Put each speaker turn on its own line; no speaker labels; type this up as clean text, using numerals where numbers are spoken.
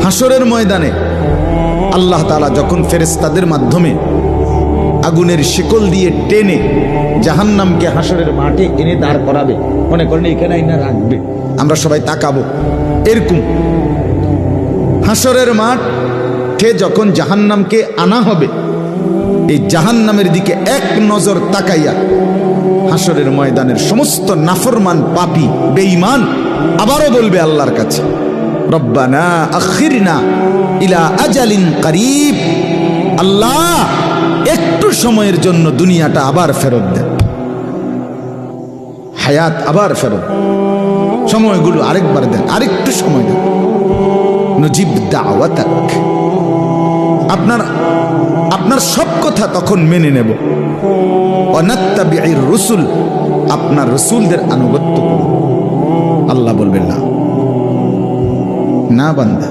হাসরের ময়দানে আল্লাহ তাআলা যখন ফেরেশতাদের মাধ্যমে আগুনের শিকল দিয়ে টেনে জাহান্নামকে হাসরের মাঠে এনে দাঁড় করাবে, মনে করেন এখানে আইনা রাখবে, আমরা সবাই তাকাবো, এরকম হাসরের মাঠে যখন জাহান্নামকে আনা হবে, এই জাহান্নামের দিকে এক নজর তাকাইয়া হাসরের ময়দানের সমস্ত নাফরমান পাপী বেঈমান আবারও বলবে আল্লাহর কাছে, রব্বানা আখিরনা ইলা আজালিন করিব, আল্লাহ একটু সময়ের জন্য দুনিয়াটা আবার ফেরত দেন, হায়াত আবার ফেরত, সময়গুলো আরেকবার দেন, আরেকটু সময় দেন, নজিব দাওয়াতাক, আপনার সব কথা তখন মেনে নেব, অনাত্তাবিউর রসুল, আপনার রসুলদের আনুগত্য করব। আল্লাহ বলবেন না, না বান্দা,